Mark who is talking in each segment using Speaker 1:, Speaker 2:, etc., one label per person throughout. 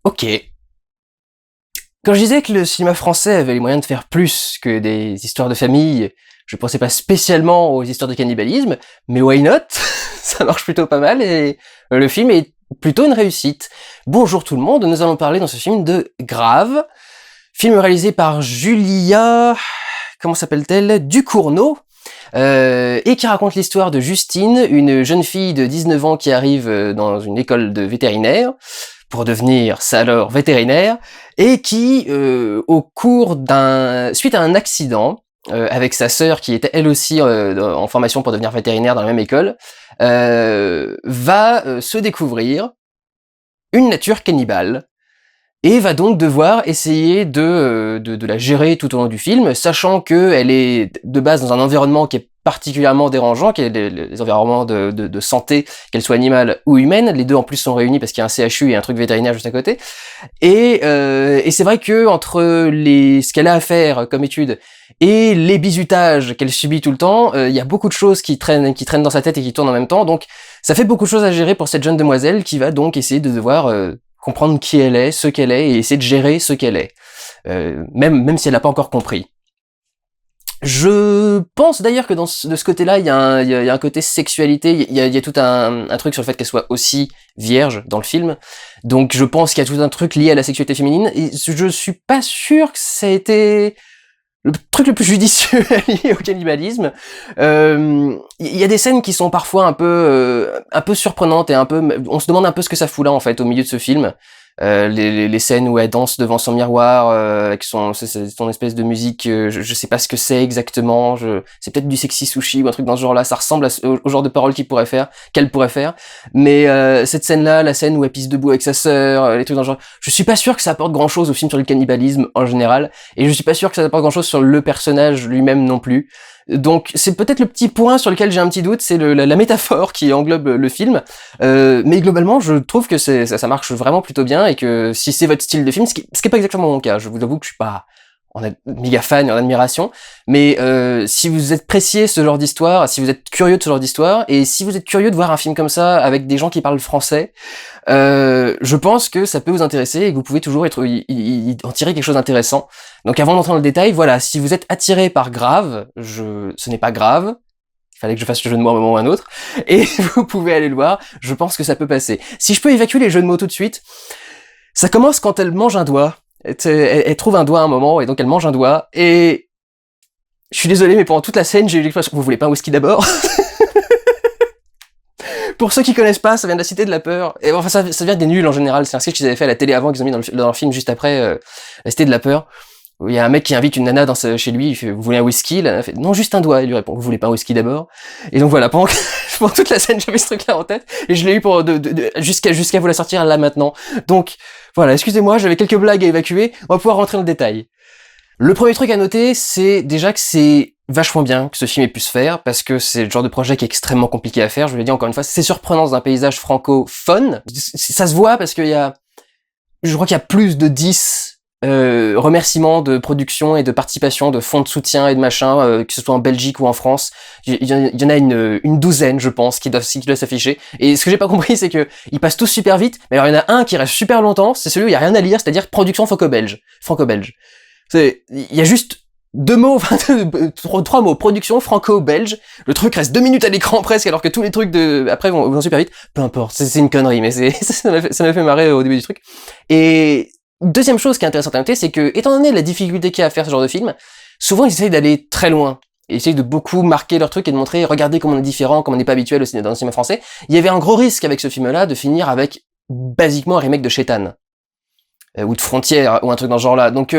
Speaker 1: Ok. Quand je disais que le cinéma français avait les moyens de faire plus que des histoires de famille, je pensais pas spécialement aux histoires de cannibalisme, mais why not? Ça marche plutôt pas mal et le film est plutôt une réussite. Bonjour tout le monde, nous allons parler dans ce film de Grave, film réalisé par Julia, comment s'appelle-t-elle? Ducournau, et qui raconte l'histoire de Justine, une jeune fille de 19 ans qui arrive dans une école de vétérinaire, pour devenir saleur vétérinaire, et qui, suite à un accident, avec sa sœur qui était elle aussi en formation pour devenir vétérinaire dans la même école, va se découvrir une nature cannibale, et va donc devoir essayer de la gérer tout au long du film, sachant qu'elle est de base dans un environnement qui est particulièrement dérangeant, qui est les environnements de santé, qu'elle soit animale ou humaine. Les deux en plus sont réunis parce qu'il y a un CHU et un truc vétérinaire juste à côté. Et c'est vrai que entre ce qu'elle a à faire comme étude et les bizutages qu'elle subit tout le temps, il y a beaucoup de choses qui traînent dans sa tête et qui tournent en même temps. Donc ça fait beaucoup de choses à gérer pour cette jeune demoiselle qui va donc essayer de devoir comprendre qui elle est, ce qu'elle est, et essayer de gérer ce qu'elle est. Même si elle n'a pas encore compris. Je pense d'ailleurs que de ce côté-là, il y a un côté sexualité, il y a tout un truc sur le fait qu'elle soit aussi vierge dans le film. Donc je pense qu'il y a tout un truc lié à la sexualité féminine, et je suis pas sûr que ça a été le truc le plus judicieux lié au cannibalisme. Il y a des scènes qui sont parfois un peu surprenantes et on se demande un peu ce que ça fout là en fait au milieu de ce film. Les scènes où elle danse devant son miroir avec son espèce de musique, je sais pas ce que c'est exactement, c'est peut-être du sexy sushi ou un truc dans ce genre-là, ça ressemble au genre de paroles qu'elle pourrait faire, mais cette scène-là, la scène où elle pisse debout avec sa sœur, les trucs dans ce genre, je suis pas sûr que ça apporte grand-chose au film sur le cannibalisme en général, et je suis pas sûr que ça apporte grand-chose sur le personnage lui-même non plus. Donc c'est peut-être le petit point sur lequel j'ai un petit doute, c'est la métaphore qui englobe le film. Mais globalement, je trouve que ça marche vraiment plutôt bien, et que si c'est votre style de film, ce qui est pas exactement mon cas, je vous avoue que je suis pas méga fan et en admiration, mais si vous appréciez ce genre d'histoire, si vous êtes curieux de ce genre d'histoire, et si vous êtes curieux de voir un film comme ça avec des gens qui parlent français, je pense que ça peut vous intéresser et que vous pouvez toujours en tirer quelque chose d'intéressant. Donc avant d'entrer dans le détail, voilà, si vous êtes attiré par Grave, ce n'est pas grave, il fallait que je fasse le jeu de mots à un moment ou à un autre, et vous pouvez aller le voir, je pense que ça peut passer. Si je peux évacuer les jeux de mots tout de suite, ça commence quand elle mange un doigt. Elle trouve un doigt à un moment, et donc elle mange un doigt, et je suis désolé, mais pendant toute la scène, j'ai eu l'expression, vous voulez pas un whisky d'abord? Pour ceux qui connaissent pas, ça vient de la Cité de la Peur, et enfin ça vient des nuls en général, c'est un sketch qu'ils avaient fait à la télé avant, qu'ils ont mis dans le film juste après, la Cité de la Peur, où il y a un mec qui invite une nana chez lui, il fait, vous voulez un whisky? La nana fait, non, juste un doigt, il lui répond, vous voulez pas un whisky d'abord? Et donc voilà, pendant toute la scène, j'avais ce truc-là en tête, et je l'ai eu jusqu'à vous la sortir là maintenant. Donc, voilà, excusez-moi, j'avais quelques blagues à évacuer, on va pouvoir rentrer dans le détail. Le premier truc à noter, c'est déjà que c'est vachement bien que ce film ait pu se faire, parce que c'est le genre de projet qui est extrêmement compliqué à faire, je vous l'ai dit encore une fois, c'est surprenant dans un paysage francophone, ça se voit parce je crois qu'il y a plus de 10 remerciements de production et de participation, de fonds de soutien et de machin, que ce soit en Belgique ou en France. Il y en a une douzaine, je pense, qui doivent s'afficher. Et ce que j'ai pas compris, c'est que ils passent tous super vite, mais alors il y en a un qui reste super longtemps, c'est celui où il y a rien à lire, c'est-à-dire production franco-belge. Il y a juste deux mots, trois mots, production franco-belge. Le truc reste 2 minutes à l'écran presque, alors que tous les trucs après vont super vite. Peu importe, c'est une connerie, mais ça m'a fait marrer au début du truc. Et deuxième chose qui est intéressante à noter, c'est que, étant donné la difficulté qu'il y a à faire ce genre de film, souvent ils essayent d'aller très loin. Ils essayent de beaucoup marquer leur truc et de montrer, regardez comme on est différent, comme on n'est pas habituel dans le cinéma français. Il y avait un gros risque avec ce film-là de finir avec, basiquement, un remake de Shaitan. Ou de Frontières, ou un truc dans ce genre-là. Donc,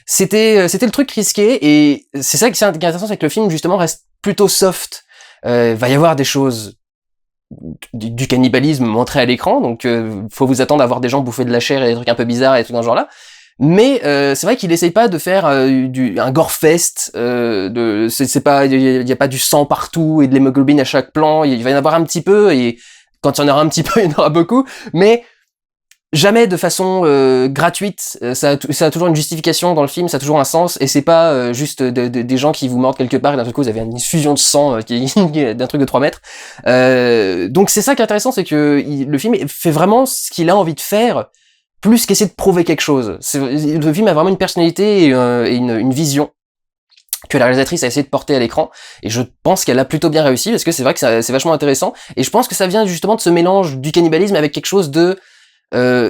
Speaker 1: c'était le truc risqué, et c'est ça qui est intéressant, c'est que le film, justement, reste plutôt soft. Va y avoir des choses du cannibalisme montré à l'écran, donc faut vous attendre à voir des gens bouffer de la chair et des trucs un peu bizarres et des trucs dans ce genre-là. Mais c'est vrai qu'il essaye pas de faire un gore-fest, il y a pas du sang partout et de l'hémoglobine à chaque plan, il va y en avoir un petit peu, et quand il y en aura un petit peu, il y en aura beaucoup, mais jamais de façon gratuite. Ça a toujours une justification dans le film, ça a toujours un sens, et c'est pas juste des gens qui vous mordent quelque part et d'un truc vous avez une effusion de sang d'un truc de 3 mètres. Donc c'est ça qui est intéressant, c'est que le film fait vraiment ce qu'il a envie de faire, plus qu'essayer de prouver quelque chose. Le film a vraiment une personnalité et une vision que la réalisatrice a essayé de porter à l'écran, et je pense qu'elle a plutôt bien réussi, parce que c'est vrai que c'est vachement intéressant, et je pense que ça vient justement de ce mélange du cannibalisme avec quelque chose de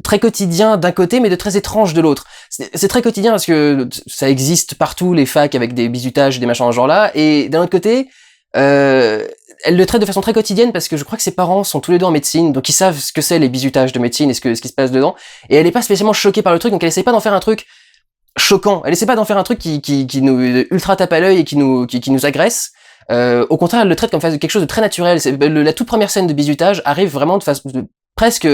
Speaker 1: très quotidien d'un côté, mais de très étrange de l'autre. C'est très quotidien parce que ça existe partout, les facs avec des bizutages, des machins dans ce genre-là, et d'un autre côté, elle le traite de façon très quotidienne parce que je crois que ses parents sont tous les deux en médecine, donc ils savent ce que c'est les bizutages de médecine et ce qui se passe dedans, et elle est pas spécialement choquée par le truc, donc elle essaie pas d'en faire un truc choquant. Elle essaie pas d'en faire un truc qui nous ultra tape à l'œil et qui nous agresse. Au contraire, elle le traite comme quelque chose de très naturel. La toute première scène de bizutage arrive vraiment de façon presque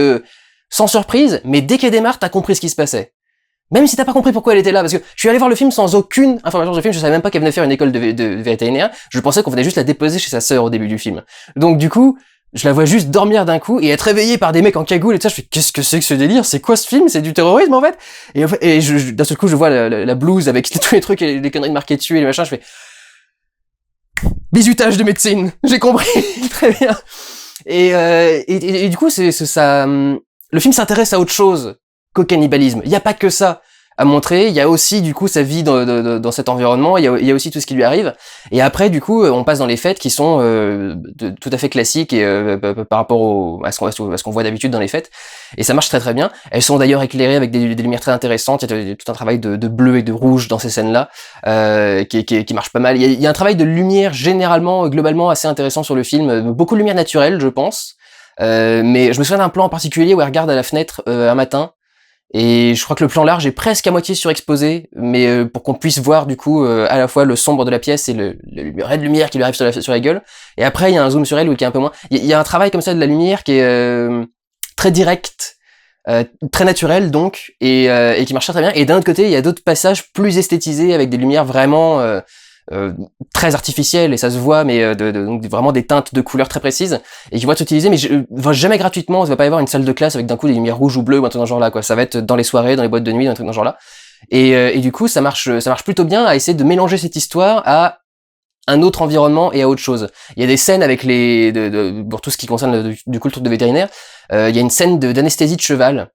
Speaker 1: sans surprise, mais dès qu'elle démarre, t'as compris ce qui se passait. Même si t'as pas compris pourquoi elle était là, parce que je suis allé voir le film sans aucune information sur le film, je savais même pas qu'elle venait faire une école de vétérinaire, je pensais qu'on venait juste la déposer chez sa sœur au début du film. Donc du coup, je la vois juste dormir d'un coup et être réveillée par des mecs en cagoule et tout ça, je fais qu'est-ce que c'est que ce délire? C'est quoi ce film? C'est du terrorisme en fait? Et d'un seul coup je vois la blouse avec tous les trucs et les conneries marquées dessus et les machins, je fais bizutage de médecine, j'ai compris très bien. Et du coup c'est ça, le film s'intéresse à autre chose qu'au cannibalisme. Il y a pas que ça à montrer, il y a aussi du coup sa vie dans cet environnement, il y a aussi tout ce qui lui arrive, et après du coup on passe dans les fêtes qui sont tout à fait classiques et par rapport à ce qu'on voit d'habitude dans les fêtes, et ça marche très très bien. Elles sont d'ailleurs éclairées avec des lumières très intéressantes, il y a tout un travail de bleu et de rouge dans ces scènes-là qui marche pas mal. Il y a un travail de lumière généralement, globalement assez intéressant sur le film, beaucoup de lumière naturelle je pense, mais je me souviens d'un plan en particulier où elle regarde à la fenêtre un matin, et je crois que le plan large est presque à moitié surexposé, mais pour qu'on puisse voir du coup à la fois le sombre de la pièce et le ray de lumière qui lui arrive sur la gueule. Et après il y a un zoom sur elle où qui est un peu moins. Il y a un travail comme ça de la lumière qui est très direct, très naturel donc, et qui marche très bien. Et d'un autre côté il y a d'autres passages plus esthétisés avec des lumières vraiment très artificielles, et ça se voit, mais donc vraiment des teintes de couleurs très précises et qui vont être utilisées, mais jamais gratuitement. Ça va pas y avoir une salle de classe avec d'un coup des lumières rouges ou bleues ou un truc dans ce genre là quoi. Ça va être dans les soirées, dans les boîtes de nuit, un truc dans ce genre là, et du coup ça marche plutôt bien à essayer de mélanger cette histoire à un autre environnement et à autre chose. Il y a des scènes avec pour tout ce qui concerne du coup le truc de vétérinaire, il y a une scène d'anesthésie de cheval.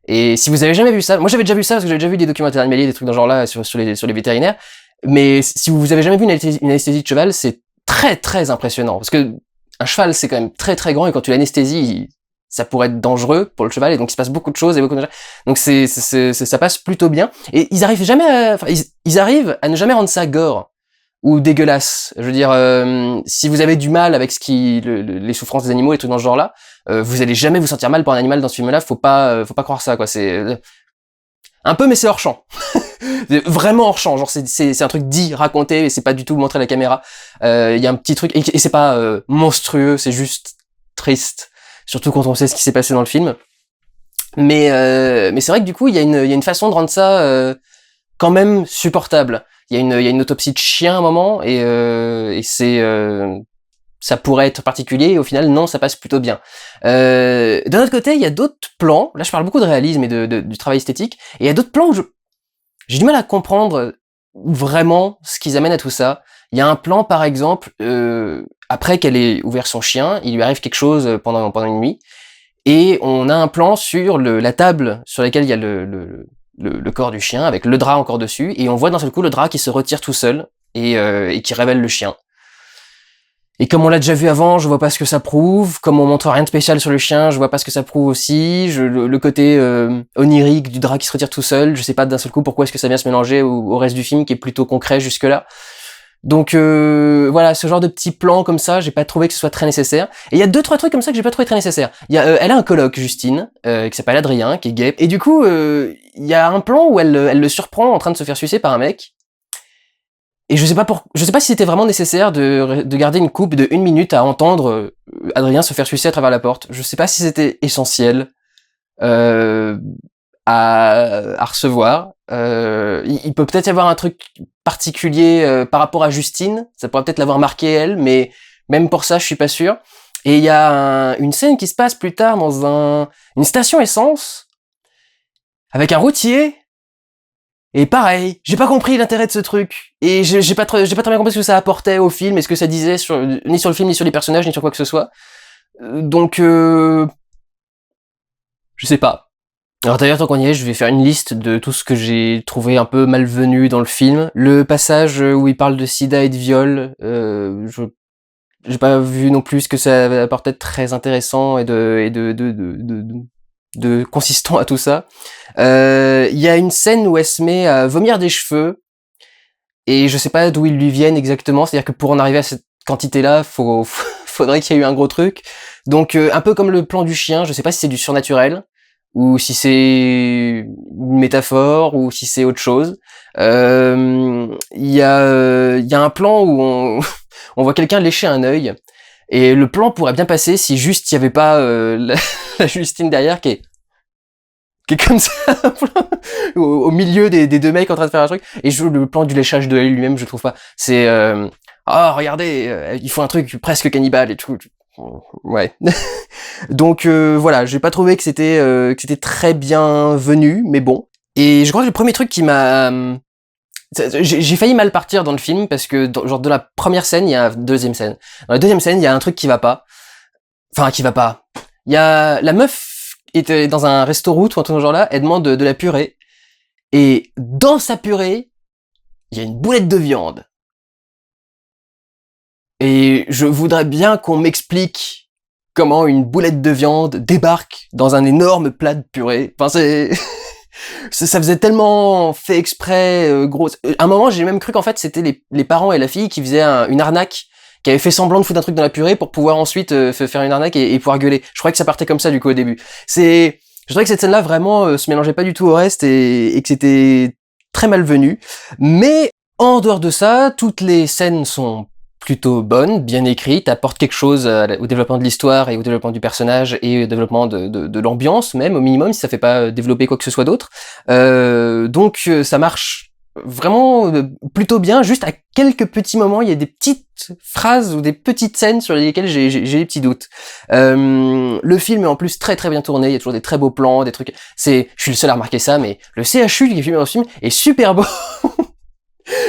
Speaker 1: Et si vous avez jamais vu ça, moi j'avais déjà vu ça parce que j'avais déjà vu des documentaires animaliers, des trucs dans ce genre là sur les vétérinaires. Mais si vous avez jamais vu une anesthésie de cheval, c'est très très impressionnant. Parce que un cheval, c'est quand même très très grand, et quand tu l'anesthésies, ça pourrait être dangereux pour le cheval, et donc il se passe beaucoup de choses et beaucoup de... Donc ça passe plutôt bien. Et ils arrivent jamais ils arrivent à ne jamais rendre ça gore ou dégueulasse. Je veux dire, si vous avez du mal avec les souffrances des animaux et tout dans ce genre-là, vous allez jamais vous sentir mal pour un animal dans ce film-là. Faut pas croire ça, quoi. C'est un peu, mais c'est hors champ. Vraiment hors champ, genre c'est un truc dit, raconté, et c'est pas du tout montré à la caméra. Il y a un petit truc, et c'est pas monstrueux, c'est juste triste, surtout quand on sait ce qui s'est passé dans le film. Mais c'est vrai que du coup il y a une façon de rendre ça quand même supportable. Il y a une autopsie de chien à un moment, et ça pourrait être particulier, et au final non, ça passe plutôt bien. D'un autre côté, il y a d'autres plans, là je parle beaucoup de réalisme et du travail esthétique, et il y a d'autres plans où j'ai du mal à comprendre vraiment ce qu'ils amènent à tout ça. Il y a un plan, par exemple, après qu'elle ait ouvert son chien, il lui arrive quelque chose pendant une nuit, et on a un plan sur la table sur laquelle il y a le corps du chien, avec le drap encore dessus, et on voit d'un seul coup le drap qui se retire tout seul, et qui révèle le chien. Et comme on l'a déjà vu avant, je vois pas ce que ça prouve. Comme on montre rien de spécial sur le chien, je vois pas ce que ça prouve aussi. Le côté onirique du drap qui se retire tout seul, je sais pas d'un seul coup pourquoi est-ce que ça vient se mélanger au reste du film qui est plutôt concret jusque-là. Donc voilà, ce genre de petits plans comme ça, j'ai pas trouvé que ce soit très nécessaire. Et il y a 2-3 trucs comme ça que j'ai pas trouvé très nécessaires. Elle a un coloc, Justine, qui s'appelle Adrien, qui est gay. Et du coup, il y a un plan où elle le surprend en train de se faire sucer par un mec. Et je sais pas si c'était vraiment nécessaire de garder une coupe de 1 minute à entendre Adrien se faire sucer à travers la porte. Je sais pas si c'était essentiel à recevoir. Il peut peut-être y avoir un truc particulier par rapport à Justine. Ça pourrait peut-être l'avoir marqué elle, mais même pour ça, je suis pas sûr. Et il y a une scène qui se passe plus tard dans une station essence avec un routier. Et pareil, j'ai pas compris l'intérêt de ce truc. Et j'ai pas très bien compris ce que ça apportait au film, et ce que ça disait ni sur le film, ni sur les personnages, ni sur quoi que ce soit. Donc, je sais pas. Alors d'ailleurs, tant qu'on y est, je vais faire une liste de tout ce que j'ai trouvé un peu malvenu dans le film. Le passage où il parle de sida et de viol, j'ai pas vu non plus ce que ça apportait de très intéressant et de consistant à tout ça. Il y a une scène où elle se met à vomir des cheveux, et je sais pas d'où ils lui viennent exactement, c'est-à-dire que pour en arriver à cette quantité-là, faudrait qu'il y ait eu un gros truc. Donc un peu comme le plan du chien, je sais pas si c'est du surnaturel, ou si c'est une métaphore, ou si c'est autre chose. Il y a un plan où on voit quelqu'un lécher un œil, et le plan pourrait bien passer si juste il y avait pas la Justine derrière qui est comme ça au milieu des deux mecs en train de faire un truc. Et le plan du léchage de l'œil lui-même, je trouve pas. C'est oh regardez, il faut un truc presque cannibale et tout. Ouais. Donc voilà, j'ai pas trouvé que c'était très bienvenu, mais bon. Et je crois que le premier truc qui m'a j'ai failli mal partir dans le film parce que genre de la première scène, il y a une deuxième scène. Dans la deuxième scène, il y a un truc qui va pas. Enfin, qui va pas. Il y a la meuf était dans un resto route ou un truc dans ce genre-là, elle demande de la purée. Et dans sa purée, il y a une boulette de viande. Et je voudrais bien qu'on m'explique comment une boulette de viande débarque dans un énorme plat de purée. Enfin, ça faisait tellement fait exprès, gros. À un moment, j'ai même cru qu'en fait, c'était les parents et la fille qui faisaient une arnaque, qui avaient fait semblant de foutre un truc dans la purée pour pouvoir ensuite faire une arnaque et pouvoir gueuler. Je croyais que ça partait comme ça, du coup, au début. Je trouvais que cette scène-là, vraiment, se mélangeait pas du tout au reste et que c'était très malvenu. Mais, en dehors de ça, toutes les scènes sont plutôt bonnes, bien écrites, apportent quelque chose au développement de l'histoire et au développement du personnage et au développement de l'ambiance même, au minimum, si ça fait pas développer quoi que ce soit d'autre. Donc ça marche vraiment plutôt bien, juste à quelques petits moments, il y a des petites phrases ou des petites scènes sur lesquelles j'ai des petits doutes. Le film est en plus très très bien tourné, il y a toujours des très beaux plans, des trucs... Je suis le seul à remarquer ça, mais le CHU qui est filmé dans ce film est super beau.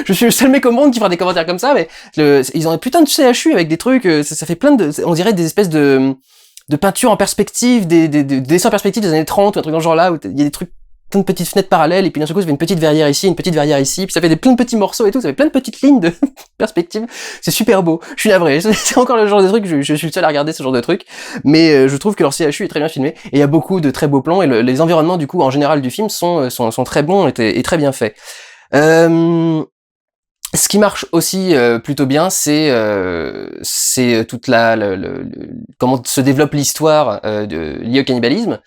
Speaker 1: Je suis le seul mec au monde qui fera des commentaires comme ça, mais ils ont un putain de CHU avec des trucs, ça fait plein de, on dirait des espèces de peintures en perspective, des dessins en perspective des années 30 ou un truc dans ce genre-là, où il y a des trucs, plein de petites fenêtres parallèles, et puis d'un seul coup, ça fait une petite verrière ici, une petite verrière ici, puis ça fait plein de petits morceaux et tout, ça fait plein de petites lignes de perspective. C'est super beau. Je suis navré. C'est encore le genre de truc, je suis le seul à regarder ce genre de truc, mais je trouve que leur CHU est très bien filmé, et il y a beaucoup de très beaux plans, et les environnements, du coup, en général du film sont très bons et très bien faits. Ce qui marche aussi plutôt bien, c'est toute comment se développe l'histoire liée au cannibalisme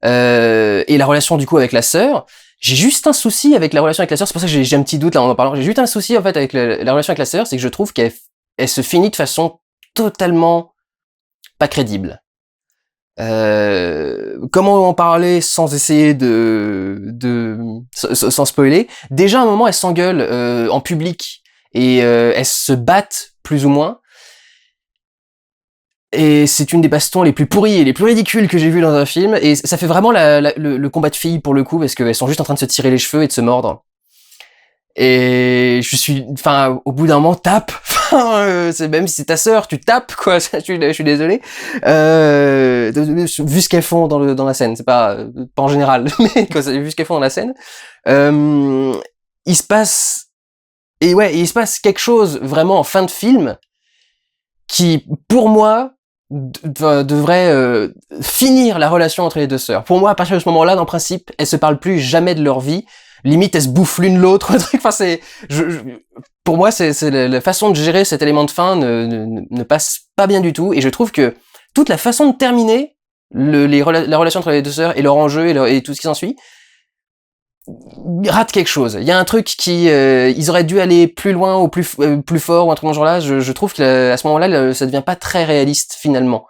Speaker 1: et la relation du coup avec la sœur. J'ai juste un souci avec la relation avec la sœur, c'est pour ça que j'ai un petit doute là en parlant. J'ai juste un souci en fait avec la relation avec la sœur, c'est que je trouve qu'elle se finit de façon totalement pas crédible. Comment en parler sans essayer sans spoiler. Déjà à un moment elles s'engueulent en public et elles se battent plus ou moins. Et c'est une des bastons les plus pourries et les plus ridicules que j'ai vues dans un film. Et ça fait vraiment le combat de filles pour le coup, parce qu'elles sont juste en train de se tirer les cheveux et de se mordre. Et au bout d'un moment, tape. Même si c'est ta sœur, tu tapes, quoi. Je suis désolé. Vu ce qu'elles font dans la scène, c'est pas en général, mais vu ce qu'elles font dans la scène, il se passe quelque chose vraiment en fin de film qui, pour moi, devrait finir la relation entre les deux sœurs. Pour moi, à partir de ce moment-là, dans le principe, elles se parlent plus jamais de leur vie. Limite, elles se bouffent l'une l'autre. Enfin, pour moi, c'est la façon de gérer cet élément de fin ne passe pas bien du tout. Et je trouve que toute la façon de terminer la relation entre les deux sœurs et leur enjeu et tout ce qui s'ensuit rate quelque chose. Il y a un truc ils auraient dû aller plus loin ou plus fort ou un truc dans ce genre-là. Je trouve que à ce moment-là, ça devient pas très réaliste finalement.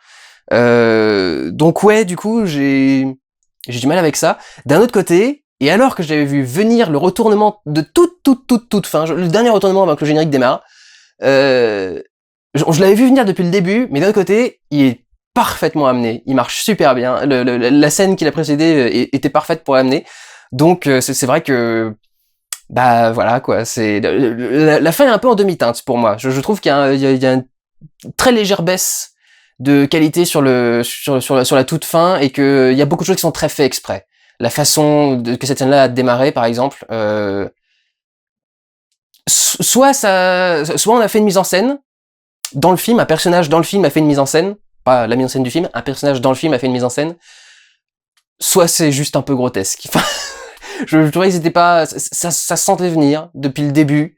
Speaker 1: Donc ouais, du coup, j'ai du mal avec ça. D'un autre côté, et alors que j'avais vu venir le retournement de toute fin, le dernier retournement avant que le générique démarre, je l'avais vu venir depuis le début, mais d'un autre côté, il est parfaitement amené. Il marche super bien. La scène qui l'a précédé était parfaite pour l'amener. Donc c'est vrai que bah voilà quoi, c'est la fin est un peu en demi-teinte pour moi. Je trouve qu'il y a une très légère baisse de qualité sur la toute fin et que il y a beaucoup de choses qui sont très fait exprès. la façon que cette scène-là a démarré, par exemple. Soit on a fait une mise en scène dans le film, un personnage dans le film a fait une mise en scène, pas la mise en scène du film, un personnage dans le film a fait une mise en scène. Soit c'est juste un peu grotesque. Enfin, je trouvais que c'était pas, ça se sentait venir depuis le début.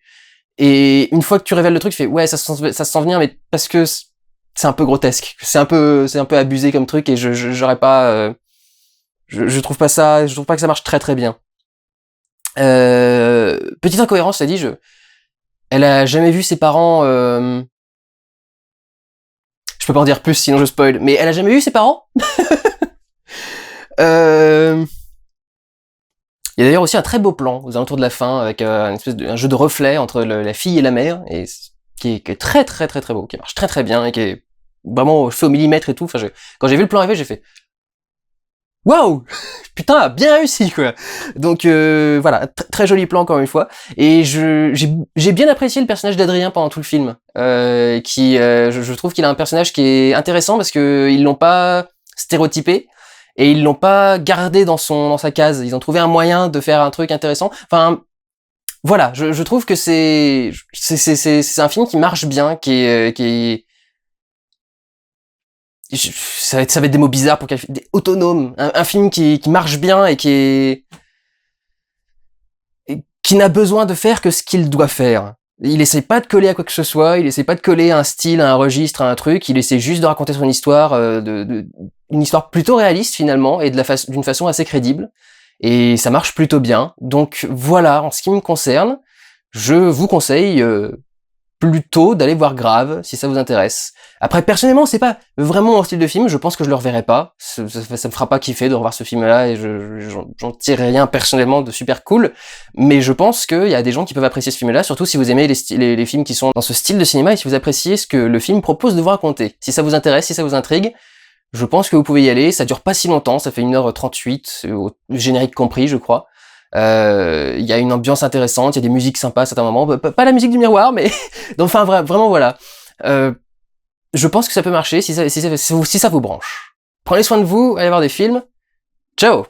Speaker 1: Et une fois que tu révèles le truc, tu fais ouais, ça se sent venir, mais parce que c'est un peu grotesque, c'est un peu abusé comme truc, et j'aurais pas, je trouve pas que ça marche très très bien. Petite incohérence, ça dit, elle a jamais vu ses parents. Je peux pas en dire plus, sinon je spoil. Mais elle a jamais vu ses parents. Il y a d'ailleurs aussi un très beau plan aux alentours de la fin avec une espèce un jeu de reflet entre la fille et la mère, et qui est très très très très beau, qui marche très très bien et qui est vraiment fait au millimètre et tout. Enfin, quand j'ai vu le plan arriver, j'ai fait waouh, putain, bien réussi quoi. Donc voilà, très joli plan encore une fois. Et j'ai bien apprécié le personnage d'Adrien pendant tout le film, je trouve qu'il a un personnage qui est intéressant parce que ils l'ont pas stéréotypé. Et ils l'ont pas gardé dans sa case. Ils ont trouvé un moyen de faire un truc intéressant. Enfin, voilà, je trouve que c'est un film qui marche bien, ça va être des mots bizarres pour autonome, un film qui marche bien et qui n'a besoin de faire que ce qu'il doit faire. Il essaie pas de coller à quoi que ce soit, il essaie pas de coller à un style, à un registre, à un truc, il essaie juste de raconter son histoire, une histoire plutôt réaliste finalement, et d'une façon assez crédible. Et ça marche plutôt bien. Donc voilà, en ce qui me concerne, je vous conseille plutôt d'aller voir Grave, si ça vous intéresse. Après, personnellement, c'est pas vraiment mon style de film, je pense que je le reverrai pas. Ça me fera pas kiffer de revoir ce film-là, et j'en tire rien personnellement de super cool. Mais je pense qu'il y a des gens qui peuvent apprécier ce film-là, surtout si vous aimez les films qui sont dans ce style de cinéma, et si vous appréciez ce que le film propose de vous raconter. Si ça vous intéresse, si ça vous intrigue, je pense que vous pouvez y aller. Ça dure pas si longtemps, ça fait 1h38, au générique compris, je crois. Il y a une ambiance intéressante, il y a des musiques sympas à certains moments, pas la musique du miroir, mais donc, enfin vraiment voilà. Je pense que ça peut marcher si ça vous branche. Prenez soin de vous, allez voir des films. Ciao.